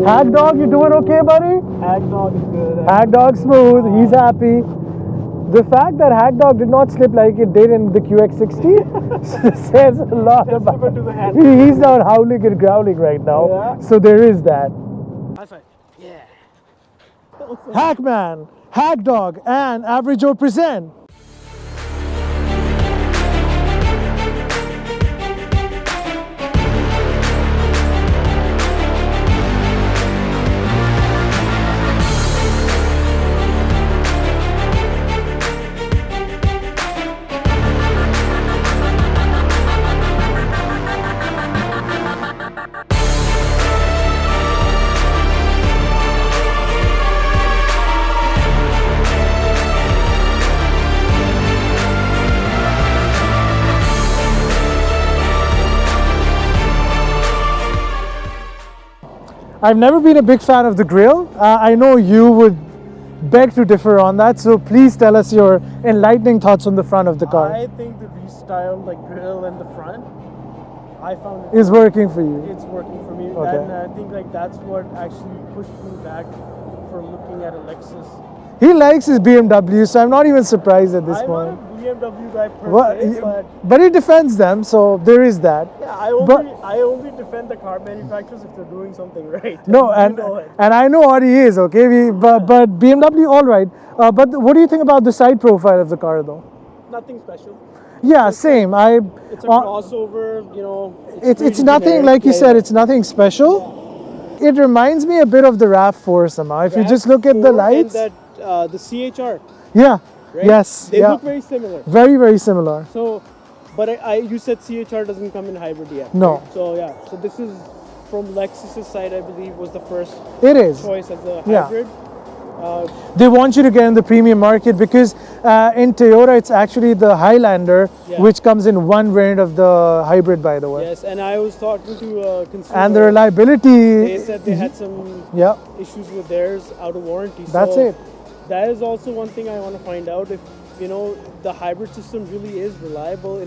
Hack Dog, you doing okay, buddy? Hack Dog is good. Hack Dog smooth, he's happy. The fact that Hack Dog did not slip like it did in the QX60 says a lot about it. He's not howling and growling right now, yeah. So there is that. High five. Yeah. Hakman, Hack Dog, and Average Joe present. I've never been a big fan of the grille. I know you would beg to differ on that, so please tell us your enlightening thoughts on the front of the car. I think the restyled grille in the front, I found is working for you. It's working for me. Okay. And I think that's what actually pushed me back from looking at a Lexus. He likes his BMW, so I'm not even surprised at this point. I'm not a BMW guy per se, but he defends them, so there is that. Yeah, I only defend the car manufacturers if they're doing something right. No, and I know what he is, okay? But BMW, all right. But what do you think about the side profile of the car, though? Nothing special. Yeah, same. It's a crossover, you know. It's nothing, like you said, it's nothing special. Yeah. It reminds me a bit of the RAV4 somehow. If you just look at the lights. And the CHR. Yeah. Right? Yes. They look very similar. Very, very similar. So, but you said CHR doesn't come in hybrid yet. No. Right? So yeah. So this is from Lexus's side, I believe, was the first choice as a hybrid. They want you to get in the premium market because in Toyota it's actually the Highlander, which comes in one variant of the hybrid, by the way. Yes, and I was talking to a consumer. And the reliability. They said they had some issues with theirs out of warranty. That's it. That is also one thing I want to find out, if the hybrid system really is reliable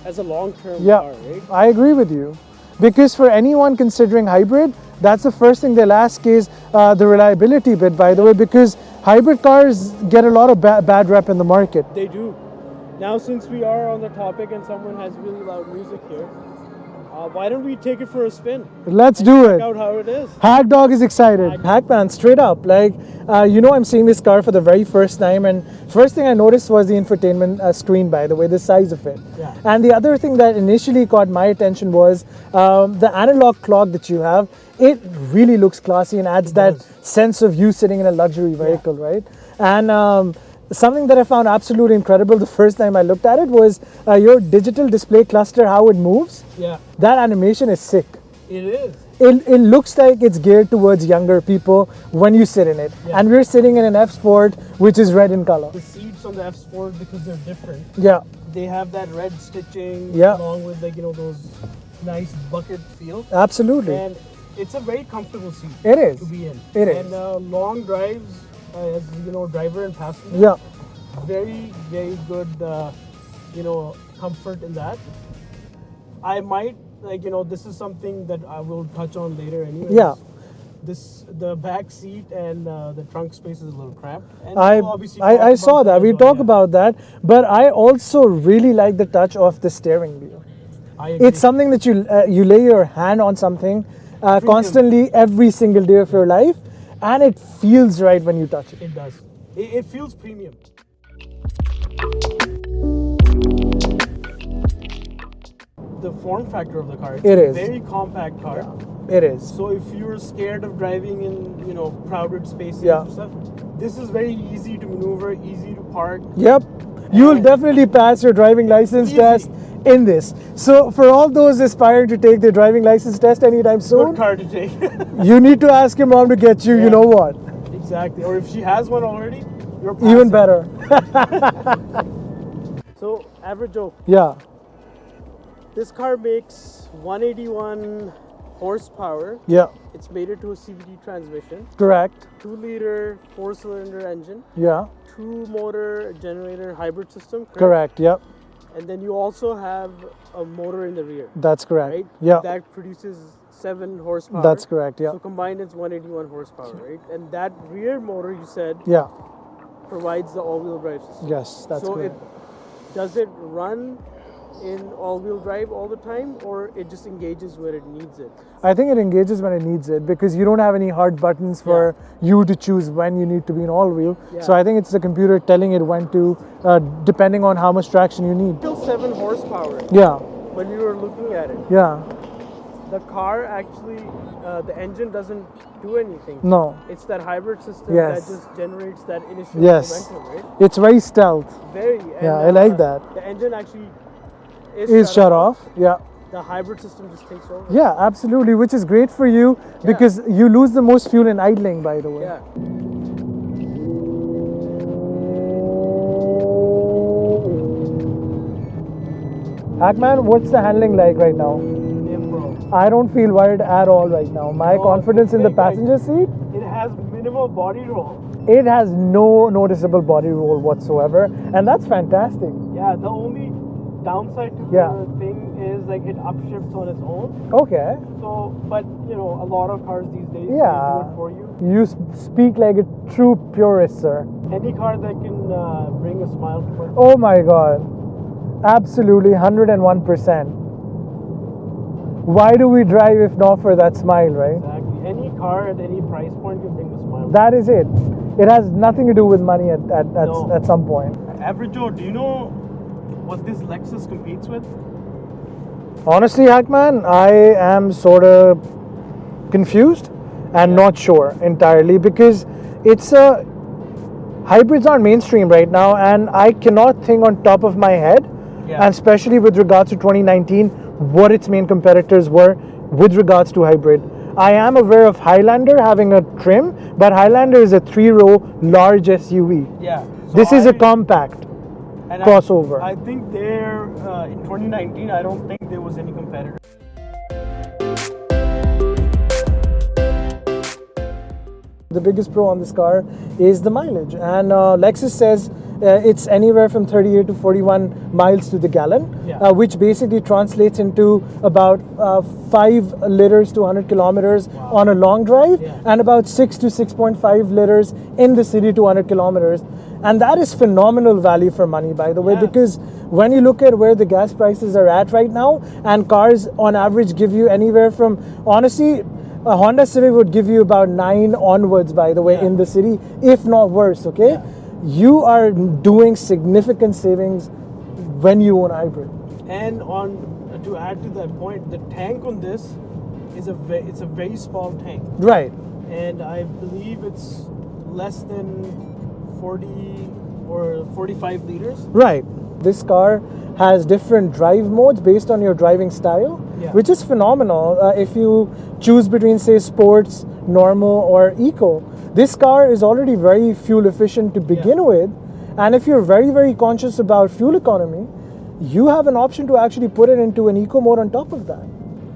as a long-term car, right? I agree with you. Because for anyone considering hybrid, that's the first thing they'll ask is the reliability bit, by the way, because hybrid cars get a lot of bad rep in the market. They do. Now, since we are on the topic and someone has really loud music here, why don't we take it for a spin? Let's do it. Check out how it is. Hack Dog is excited. Hakman, straight up. I'm seeing this car for the very first time, and first thing I noticed was the infotainment screen, by the way, the size of it. Yeah. And the other thing that initially caught my attention was the analog clock that you have. It really looks classy and adds that sense of you sitting in a luxury vehicle, right? And something that I found absolutely incredible the first time I looked at it was your digital display cluster, how it moves. Yeah. That animation is sick. It is. It looks like it's geared towards younger people when you sit in it. Yeah. And we're sitting in an F Sport, which is red in color. The seats on the F Sport, because they're different. Yeah. They have that red stitching along with those nice bucket feel. Absolutely. And it's a very comfortable seat. It is. To be in. It is. And long drives, as driver and passenger. Yeah. Very, very good, comfort in that. I might, this is something that I will touch on later anyway. Yeah. The back seat and the trunk space is a little cramped. And I saw that. We talk about that. But I also really like the touch of the steering wheel. It's something that you lay your hand on something constantly every single day of your life, and it feels right when you touch it. It does. It feels premium. The form factor of the car. It's a very compact car. It is. So if you're scared of driving in, crowded spaces and stuff, this is very easy to maneuver, easy to park. Yep. You will definitely pass your driving license test in this. So for all those aspiring to take their driving license test anytime soon, good car to take. You need to ask your mom to get you, you know what. Exactly. Or if she has one already, you're passing. Even better. So, Average Joe. Yeah. This car makes 181 horsepower. Yeah. It's mated to a CVT transmission. Correct. 2-liter 4-cylinder engine. Yeah. 2-motor generator hybrid system. Correct. Yep. And then you also have a motor in the rear. That's correct. Right? Yeah. That produces 7 horsepower. That's correct, yeah. So combined it's 181 horsepower, right? And that rear motor you said Yeah. provides the all-wheel drive system. Yes, that's so correct. Does it run in all-wheel drive all the time, or it just engages where it needs it? I think it engages when it needs it because you don't have any hard buttons for you to choose when you need to be in all-wheel. Yeah. So I think it's the computer telling it when to, depending on how much traction you need. Still 7 horsepower. Yeah, When we were looking at it, yeah, the car actually, the engine doesn't do anything. no, It's that hybrid system Yes. that just generates that initial yes. momentum, right? It's very stealth. Very. Yeah, I like that. The engine actually Is shut off. Yeah. The hybrid system just takes over. Yeah, absolutely, which is great for you because you lose the most fuel in idling, by the way. Yeah. Hakman, what's the handling like right now? NIMBLE. I don't feel worried at all right now. My confidence in the passenger seat, It has minimal body roll. it has no noticeable body roll whatsoever, and that's fantastic. Yeah, the only downside to Yeah. the thing is like it upshifts on its own. Okay, So, but you know, a lot of cars these days Yeah. they do it for you. you speak like a true purist, sir. Any car that can bring a smile to my face. Oh my god, absolutely 101%. Why do we drive if not for that smile, right? Exactly. Any car at any price point can bring a smile. That is it. It has nothing to do with money No. at some point. Average Joe, do you know what this Lexus competes with? Honestly, Hakman, I am sort of confused and not sure entirely because it's a hybrids aren't mainstream right now, and I cannot think on top of my head, Yeah. and especially with regards to 2019, what its main competitors were with regards to hybrid. I am aware of Highlander having a trim, but Highlander is a 3-row large SUV. Yeah. This is a compact and crossover. I think there in 2019, I don't think there was any competitor. The biggest pro on this car is the mileage, and Lexus says it's anywhere from 38 to 41 miles to the gallon, Yeah. which basically translates into about 5 liters to 100 kilometers on a long drive, Yeah. and about 6 to 6.5 liters in the city to 100 kilometers. And that is phenomenal value for money, by the way, Yeah. because when you look at where the gas prices are at right now, and cars on average give you anywhere from, honestly, a Honda Civic would give you about 9 onwards, by the way, Yeah. in the city, if not worse, okay? Yeah. You are doing significant savings when you own hybrid. And on to add to that point, the tank on this is it's a very small tank, Right. and I believe it's less than 40 or 45 liters. Right. This car has different drive modes based on your driving style, Yeah. which is phenomenal. If you choose between, say, sports, normal, or eco, this car is already very fuel efficient to begin with. And if you're very, very conscious about fuel economy, you have an option to actually put it into an eco mode on top of that.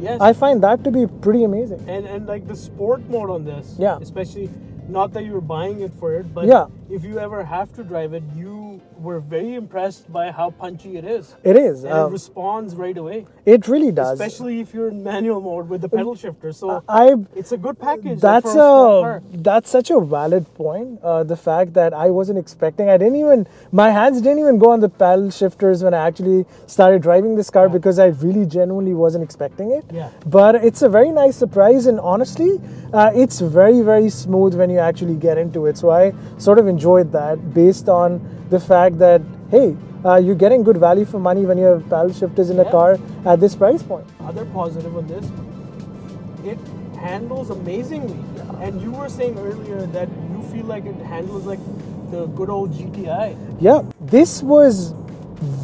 Yes. I find that to be pretty amazing. and like the sport mode on this, Yeah. especially, not that you were buying it for it, but Yeah. if you ever have to drive it, you were very impressed by how punchy it is. It is. And it responds right away, It really does. especially if you're in manual mode with the pedal shifter. So I it's a good package. That's for a small car. that's such a valid point. The fact that I wasn't expecting, my hands didn't even go on the paddle shifters when I actually started driving this car because I really genuinely wasn't expecting it. Yeah. But it's a very nice surprise, and honestly, it's very, very smooth when you actually get into it. So I sort of enjoyed that based on the fact that, hey, you're getting good value for money when you have paddle shifters in a Yeah. car at this price point. Other positive on this, it handles amazingly. And you were saying earlier that you feel like it handles like the good old GTI. Yeah, this was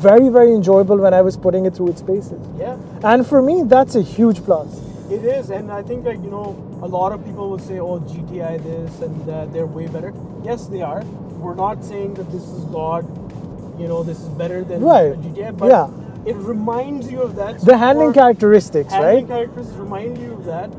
very, very enjoyable when I was putting it through its paces. Yeah, And for me, that's a huge plus. it is. And I think, like, you know, a lot of people will say, oh, GTI this and they're way better. Yes, they are. We're not saying that this is God, you know, this is better than Right. a GTI, but Yeah. it reminds you of that. The handling characteristics, Handling right? characteristics remind you of that.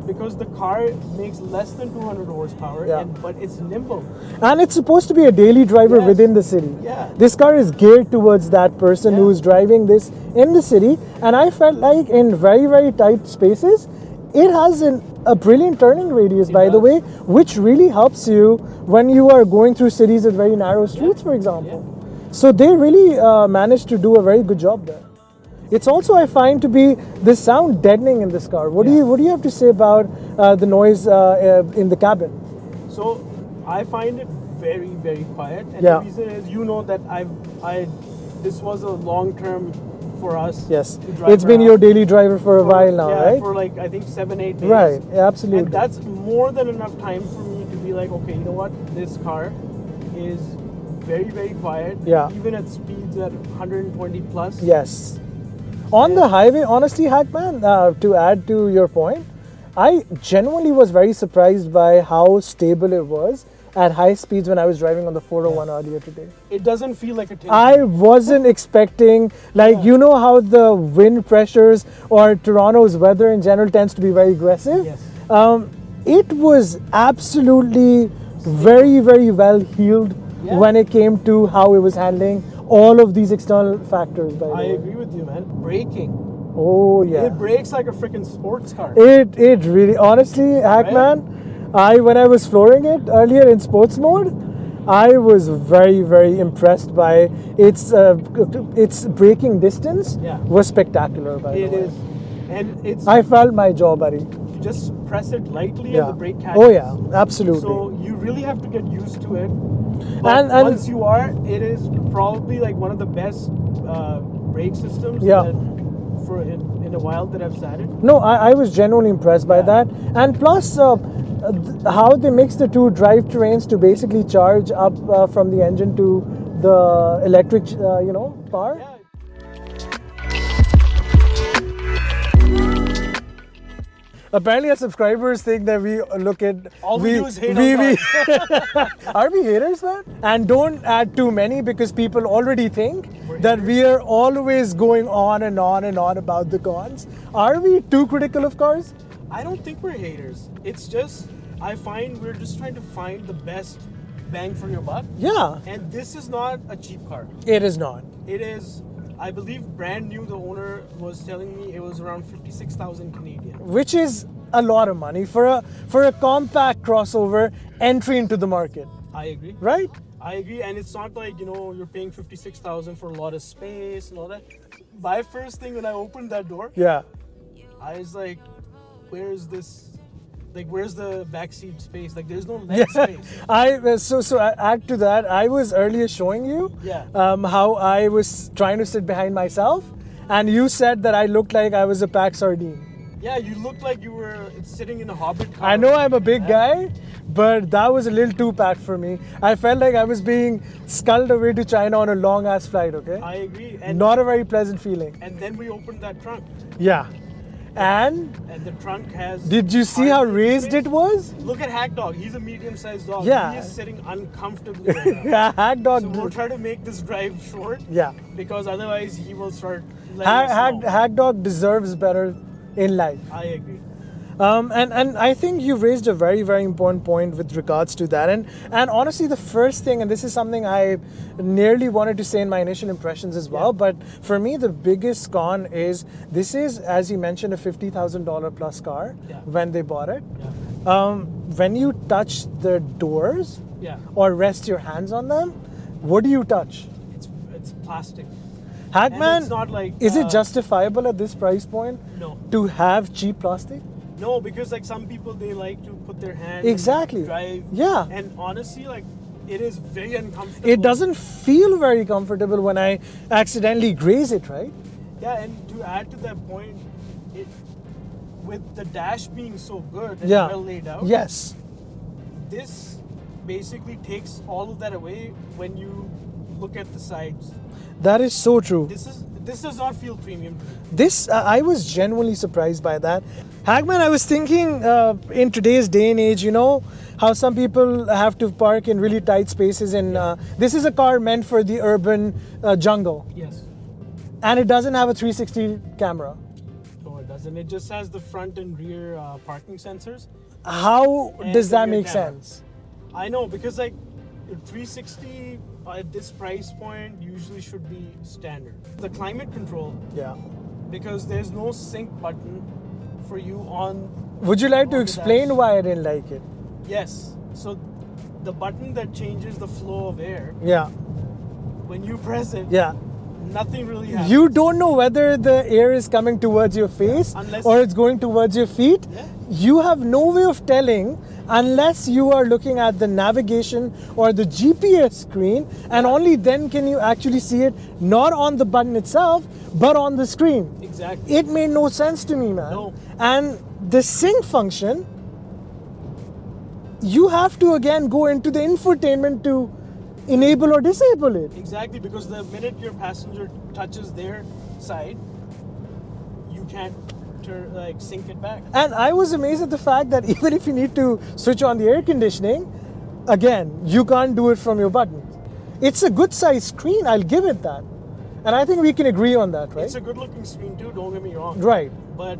Because the car makes less than 200 horsepower, Yeah. but it's nimble. And it's supposed to be a daily driver Yes. within the city. Yeah. This car is geared towards that person Yeah. who's driving this in the city. And I felt like in very, very tight spaces, It has a brilliant turning radius, by the does. way, which really helps you when you are going through cities with very narrow streets, for example. So they really managed to do a very good job there. It's also, I find, to be the sound deadening in this car. What do you have to say about the noise in the cabin? So I find it very, very quiet, and Yeah. the reason is, you know, that this was a long term for us. Yes, to drive it's been around. your daily driver for a while now, Yeah, right? for like I think 7-8 days. Right, absolutely. And that's more than enough time for me to be like, okay, you know what, this car is very, very quiet. Yeah. Even at speeds at 120 plus. Yes. On the highway, honestly, Hakman, to add to your point, I genuinely was very surprised by how stable it was at high speeds when I was driving on the 401 earlier today. It doesn't feel like a tank. I wasn't expecting, like, you know how the wind pressures or Toronto's weather in general tends to be very aggressive? Yes. It was absolutely very, very well healed when it came to how it was handling all of these external factors, by the I way. agree with you, man. Braking. Oh, yeah. It brakes like a freaking sports car. It really, honestly, Hakman, when I was flooring it earlier in sports mode, I was very, very impressed by its braking distance. Yeah. Was spectacular, by the way. It is. And it's, I felt my jaw, buddy. you just press it lightly Yeah. and the brake catches. Oh yeah, absolutely. So you really have to get used to it. And- But and- once you are, it is probably like one of the best brake systems Yeah. for in a while that I've sat in. No, I was genuinely impressed by that. And plus, how they mix the two drivetrains to basically charge up from the engine to the electric, power. Yeah. Apparently, our subscribers think that we look at All we do is hate on cars. Are we haters, man? And don't add too many because people already think that we are always going on and on and on about the cons. Are we too critical of cars? I don't think we're haters. It's just, I find we're just trying to find the best bang for your buck. Yeah, And this is not a cheap car. it is not. It is, I believe, brand new. The owner was telling me it was around 56,000 Canadian. Which is a lot of money for a compact crossover entry into the market, I agree. right? I agree, and it's not like, you're paying 56,000 for a lot of space and all that. My first thing when I opened that door, Yeah. I was like, where's this? Like, where's the backseat space? Like, there's no leg space. So add to that. I was earlier showing you Yeah. how I was trying to sit behind myself, and you said that I looked like I was a packed sardine. Yeah, you looked like you were sitting in a Hobbit car. I know I'm a big guy, but that was a little too packed for me. I felt like I was being sculled away to China on a long ass flight. Okay. I agree. And Not a very pleasant feeling. and then we opened that trunk, Yeah. And and the trunk has. did you see how hardly raised space. it was? Look at Hack Dog. He's a medium-sized dog. Yeah. He is sitting uncomfortably right now. Yeah, Hack Dog. So we'll try to make this drive short. Yeah. Because otherwise he will start letting us know. Hack Dog deserves better in life. I agree. And I think you've raised a very, very important point with regards to that. And honestly, the first thing, and this is something I nearly wanted to say in my initial impressions as well, but for me, the biggest con is this is, as you mentioned, a $50,000 plus car when they bought it. Yeah. When you touch the doors Yeah. or rest your hands on them, what do you touch? It's plastic. Hakman, And it's not like, is it justifiable at this price point No. to have cheap plastic? No, because like some people, they like to put their hand and Exactly. drive. Yeah. And honestly, like, it is very uncomfortable. It doesn't feel very comfortable when I accidentally graze it, right? Yeah, and to add to that point, with the dash being so good and Yeah. well laid out, Yes. this basically takes all of that away when you look at the sides. That is so true. This does not feel premium to me. This, I was genuinely surprised by that. Hakman, I was thinking in today's day and age, how some people have to park in really tight spaces. And this is a car meant for the urban jungle. Yes. And it doesn't have a 360 camera. No, it doesn't. It just has the front and rear parking sensors. How And does the that rear make camera. sense? I know, because like 360 at this price point usually should be standard. The climate control, Yeah. because there's no sync button for you on. Would you like to on the explain dash. why I didn't like it? Yes. So the button that changes the flow of air, Yeah, when you press it, yeah. nothing really happens. You don't know whether the air is coming towards your face Unless- or it's going towards your feet. Yeah. You have no way of telling unless you are looking at the navigation or the GPS screen, and only then can you actually see it, not on the button itself, but on the screen. Exactly. It made no sense to me, man. No. And the sync function, you have to again go into the infotainment to enable or disable it. Exactly, because the minute your passenger touches their side, you can't sync it back. And I was amazed at the fact that even if you need to switch on the air conditioning, again, you can't do it from your button. It's a good size screen, I'll give it that. And I think we can agree on that, right? It's a good looking screen too, don't get me wrong. Right. But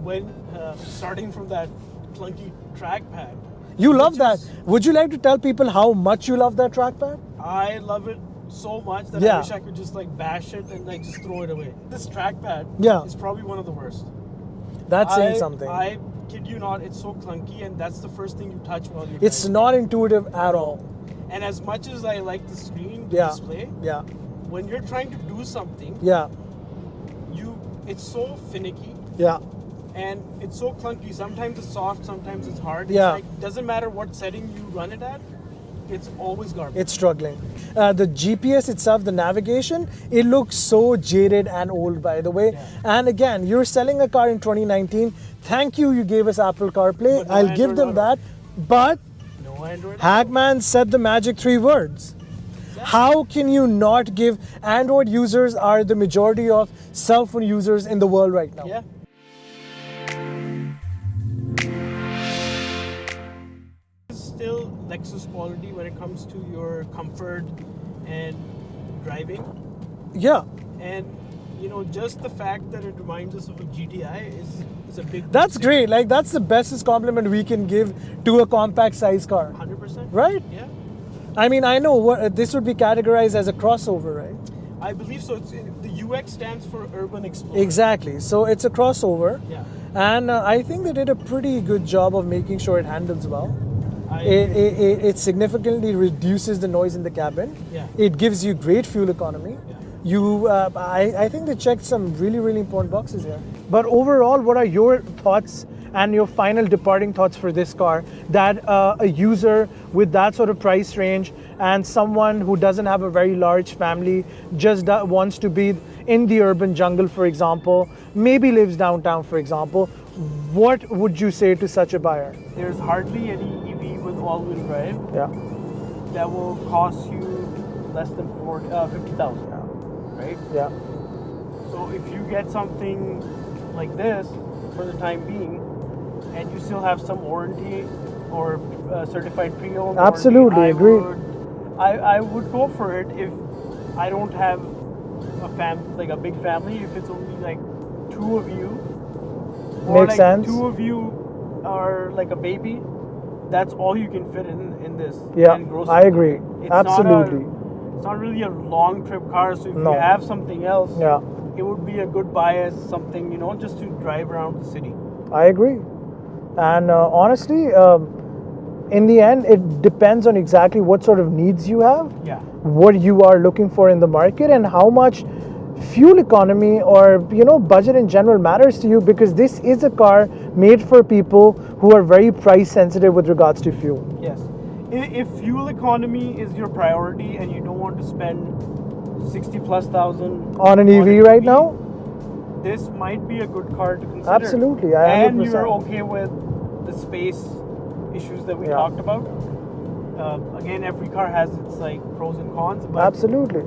when starting from that clunky trackpad, You love which that. is- Would you like to tell people how much you love that trackpad? I love it so much that Yeah. I wish I could just bash it and just throw it away. This trackpad Yeah. is probably one of the worst. That's saying I- something. I kid you not, it's so clunky, and that's the first thing you touch while you're It's driving. not intuitive at all. And as much as I like the screen, the Yeah. display, Yeah. when you're trying to do something, Yeah. it's so finicky Yeah. and it's so clunky. Sometimes it's soft, sometimes it's hard. Yeah. It's doesn't matter what setting you run it at, it's always garbage. It's struggling. The GPS itself, the navigation, it looks so jaded and old, by the way. Yeah. And again, you're selling a car in 2019. Thank you, you gave us Apple CarPlay. But no I'll give Android them Auto. that. But No Android. Hakman said the magic 3 words. How can you not give Android users are the majority of cell phone users in the world right now? Yeah. It's still Lexus quality when it comes to your comfort and driving. Yeah. And just the fact that it reminds us of a GTI is a big. That's great. Like, that's the bestest compliment we can give to a compact size car. 100%. Right? Yeah. I mean, I know this would be categorized as a crossover, right? I believe so. The UX stands for Urban Xplorer. Exactly. So it's a crossover. Yeah. And I think they did a pretty good job of making sure it handles well. It significantly reduces the noise in the cabin. Yeah. It gives you great fuel economy. Yeah. I think they checked some really, really important boxes here. But overall, what are your thoughts and your final departing thoughts for this car that a user with that sort of price range and someone who doesn't have a very large family just wants to be in the urban jungle, for example, maybe lives downtown, for example, what would you say to such a buyer? There's hardly any EV with all-wheel drive Yeah. that will cost you less than 50,000. Right? Yeah. So if you get something like this for the time being, and you still have some warranty or certified pre-owned, Absolutely, warranty, agreed. I would go for it if I don't have a big family. If it's only like two of you, or Makes sense. two of you are like a baby, that's all you can fit in this. Yeah, and grocery. I agree. It's Absolutely. It's not really a long trip car, so if No. you have something else, Yeah. it would be a good buy as something, just to drive around the city. I agree. And honestly, in the end, it depends on exactly what sort of needs you have, Yeah. what you are looking for in the market, and how much fuel economy or budget in general matters to you, because this is a car made for people who are very price sensitive with regards to fuel. Yes. If fuel economy is your priority and you don't want to spend 60 plus thousand On an EV right now? this might be a good car to consider. Absolutely, I and 100%. you're okay with the space issues that we Yeah. talked about. Again, every car has its pros and cons, but Absolutely.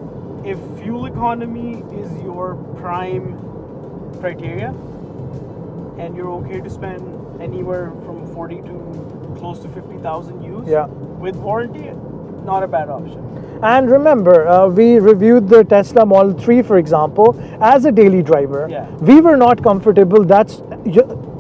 if fuel economy is your prime criteria and you're okay to spend anywhere from 40 to close to 50,000 used Yeah. with warranty, not a bad option. And remember, we reviewed the Tesla Model 3, for example, as a daily driver. Yeah. We were not comfortable. That's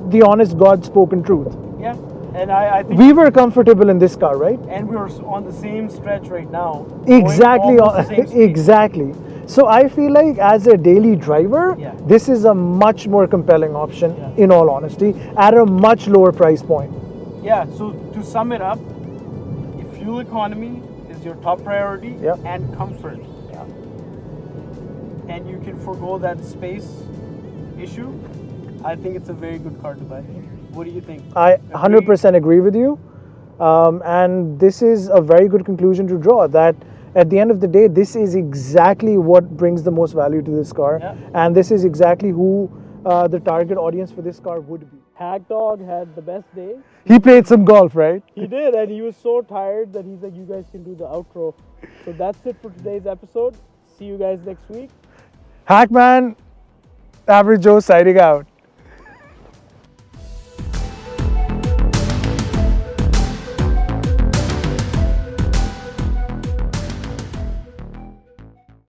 the honest God-spoken truth. Yeah, and I think We were comfortable in this car, right? and we're on the same stretch right now. Exactly. going almost the same speed. Exactly. So I feel like as a daily driver, Yeah. this is a much more compelling option, Yeah. in all honesty, at a much lower price point. Yeah, so to sum it up, if fuel economy is your top priority Yeah. and comfort, and you can forego that space issue, I think it's a very good car to buy. What do you think? I 100% agree with you. And this is a very good conclusion to draw, that at the end of the day, this is exactly what brings the most value to this car. Yeah. And this is exactly who the target audience for this car would be. Hack Dog had the best day. He played some golf, right? He did, and he was so tired that he's like, you guys can do the outro. So that's it for today's episode. See you guys next week. Hackman, Average Joe signing out.